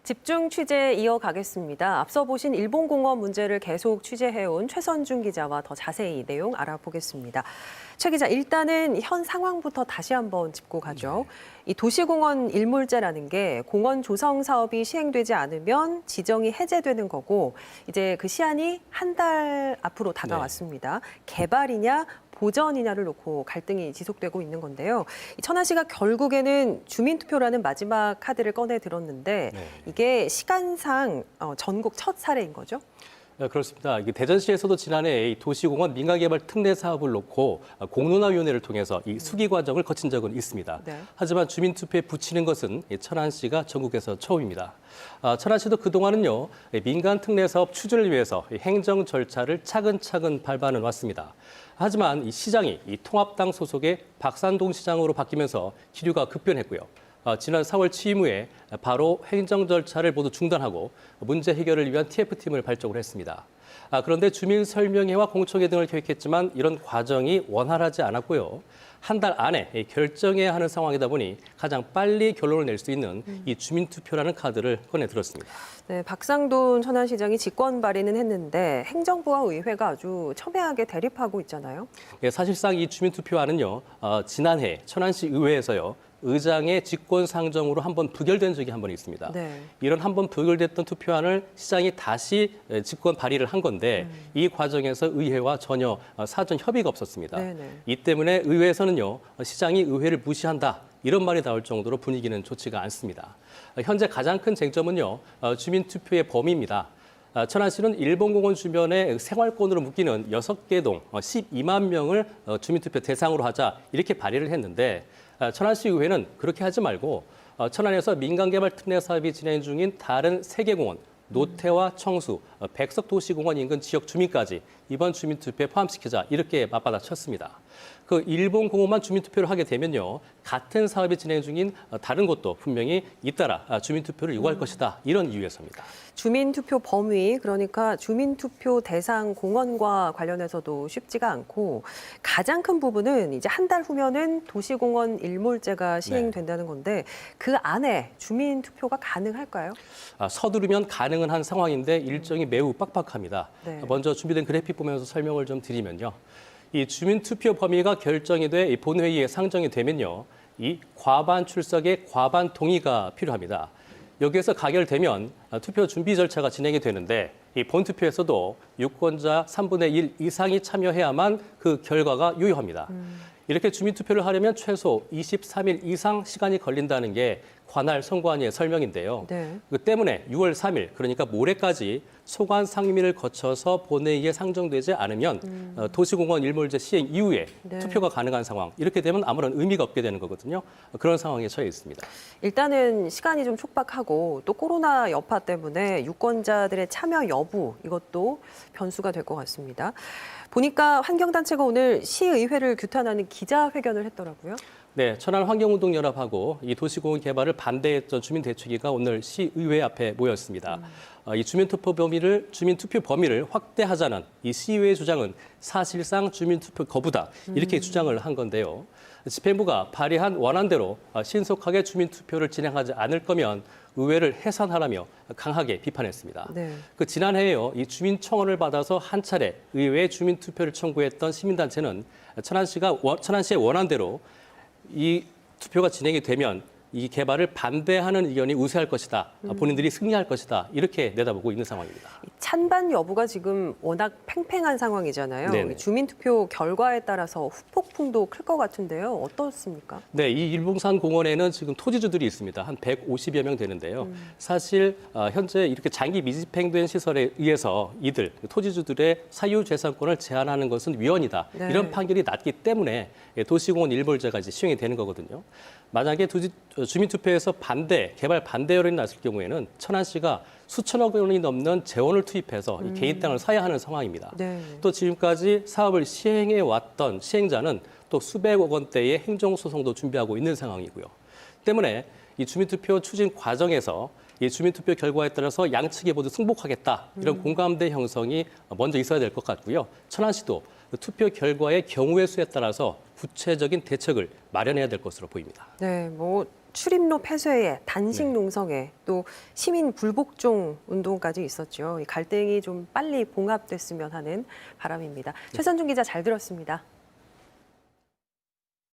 집중 취재 이어가겠습니다. 앞서 보신 일본공원 문제를 계속 취재해온 최선중 기자와 더 자세히 내용 알아보겠습니다. 최 기자, 일단은 현 상황부터 다시 한번 짚고 가죠. 이 도시공원 일몰제라는 게 공원 조성 사업이 시행되지 않으면 지정이 해제되는 거고, 이제 그 시한이 한 달 앞으로 다가왔습니다. 개발이냐 보전이냐를 놓고 갈등이 지속되고 있는 건데요. 천안시가 결국에는 주민투표라는 마지막 카드를 꺼내 들었는데 이게 시간상 전국 첫 사례인 거죠? 네, 그렇습니다. 대전시에서도 지난해 도시공원 민가개발 특례 사업을 놓고 공론화위원회를 통해서 이 수기 과정을 거친 적은 있습니다. 네. 하지만 주민투표에 붙이는 것은 천안시가 전국에서 처음입니다. 천안시도 그동안은요, 민간 특례 사업 추진을 위해서 행정 절차를 차근차근 밟아는 왔습니다. 하지만 이 시장이 통합당 소속의 박산동 시장으로 바뀌면서 기류가 급변했고요. 지난 4월 취임 후에 바로 행정 절차를 모두 중단하고 문제 해결을 위한 TF팀을 발족을 했습니다. 그런데 주민 설명회와 공청회 등을 계획했지만 이런 과정이 원활하지 않았고요. 한 달 안에 결정해야 하는 상황이다 보니 가장 빨리 결론을 낼 수 있는 이 주민투표라는 카드를 꺼내 들었습니다. 네, 박상돈 천안시장이 직권 발의는 했는데 행정부와 의회가 아주 첨예하게 대립하고 있잖아요. 네, 사실상 이 주민투표안은요, 지난해 천안시 의회에서요, 의장의 직권 상정으로 한번 부결된 적이 한 번 있습니다. 네. 이런 한번 부결됐던 투표안을 시장이 다시 직권 발의를 한 건데 이 과정에서 의회와 전혀 사전 협의가 없었습니다. 네네. 이 때문에 의회에서는요, 시장이 의회를 무시한다. 이런 말이 나올 정도로 분위기는 좋지가 않습니다. 현재 가장 큰 쟁점은요, 주민투표의 범위입니다. 천안시는 일본공원 주변에 생활권으로 묶이는 6개 동 12만 명을 주민투표 대상으로 하자 이렇게 발의를 했는데 천안시 의회는 그렇게 하지 말고 천안에서 민간개발 특례 사업이 진행 중인 다른 3개 공원, 노태와 청수, 백석도시공원 인근 지역 주민까지 이번 주민투표에 포함시키자 이렇게 맞받아쳤습니다. 그 일본 공원만 주민투표를 하게 되면요, 같은 사업이 진행 중인 다른 곳도 분명히 잇따라 주민투표를 요구할 것이다. 이런 이유에서입니다. 주민투표 범위, 그러니까 주민투표 대상 공원과 관련해서도 쉽지가 않고 가장 큰 부분은 이제 한 달 후면은 도시공원 일몰제가 시행된다는 건데 그 안에 주민투표가 가능할까요? 서두르면 가능은 한 상황인데 일정이 매우 빡빡합니다. 네. 먼저 준비된 그래픽 보면서 설명을 좀 드리면요. 이 주민투표 범위가 결정이 돼 본회의에 상정이 되면요, 이 과반 출석의 과반 동의가 필요합니다. 여기에서 가결되면 투표 준비 절차가 진행이 되는데 이 본투표에서도 유권자 3분의 1 이상이 참여해야만 그 결과가 유효합니다. 이렇게 주민투표를 하려면 최소 23일 이상 시간이 걸린다는 게 관할 선관위의 설명인데요. 네. 그 때문에 6월 3일, 그러니까 모레까지 소관 상임위를 거쳐서 본회의에 상정되지 않으면 도시공원 일몰제 시행 이후에 투표가 가능한 상황, 이렇게 되면 아무런 의미가 없게 되는 거거든요. 그런 상황에 처해 있습니다. 일단은 시간이 좀 촉박하고 또 코로나 여파 때문에 유권자들의 참여 여부, 이것도 변수가 될 것 같습니다. 보니까 환경단체가 오늘 시의회를 규탄하는 기자회견을 했더라고요. 네, 천안환경운동연합하고 이 도시공원 개발을 반대했던 주민대책위가 오늘 시의회 앞에 모였습니다. 이 주민투표 범위를 확대하자는 이 시의회의 주장은 사실상 주민투표 거부다, 이렇게 주장을 한 건데요. 집행부가 발의한 원안대로 신속하게 주민투표를 진행하지 않을 거면 의회를 해산하라며 강하게 비판했습니다. 네. 그 지난해에요, 이 주민청원을 받아서 한 차례 의회에 주민투표를 청구했던 시민단체는 천안시의 원안대로 이 투표가 진행이 되면 이 개발을 반대하는 의견이 우세할 것이다. 본인들이 승리할 것이다. 이렇게 내다보고 있는 상황입니다. 찬반 여부가 지금 워낙 팽팽한 상황이잖아요. 네네. 주민투표 결과에 따라서 후폭풍도 클 것 같은데요. 어떻습니까? 네, 이 일봉산 공원에는 지금 토지주들이 있습니다. 한 150여 명 되는데요. 사실 현재 이렇게 장기 미집행된 시설에 의해서 이들 토지주들의 사유재산권을 제한하는 것은 위헌이다. 네. 이런 판결이 났기 때문에 도시공원 일몰제가 이제 시행이 되는 거거든요. 만약에 주민투표에서 개발 반대 여론이 났을 경우에는 천안시가 수천억 원이 넘는 재원을 투입해서 이 개인 땅을 사야 하는 상황입니다. 네. 또 지금까지 사업을 시행해 왔던 시행자는 또 수백억 원대의 행정소송도 준비하고 있는 상황이고요. 때문에 이 주민투표 추진 과정에서 이 주민투표 결과에 따라서 양측이 모두 승복하겠다, 이런 공감대 형성이 먼저 있어야 될 것 같고요. 천안시도 투표 결과의 경우의 수에 따라서 구체적인 대책을 마련해야 될 것으로 보입니다. 네, 뭐 출입로 폐쇄에 단식 네. 농성에 또 시민 불복종 운동까지 있었죠. 이 갈등이 좀 빨리 봉합됐으면 하는 바람입니다. 최선중 기자 잘 들었습니다.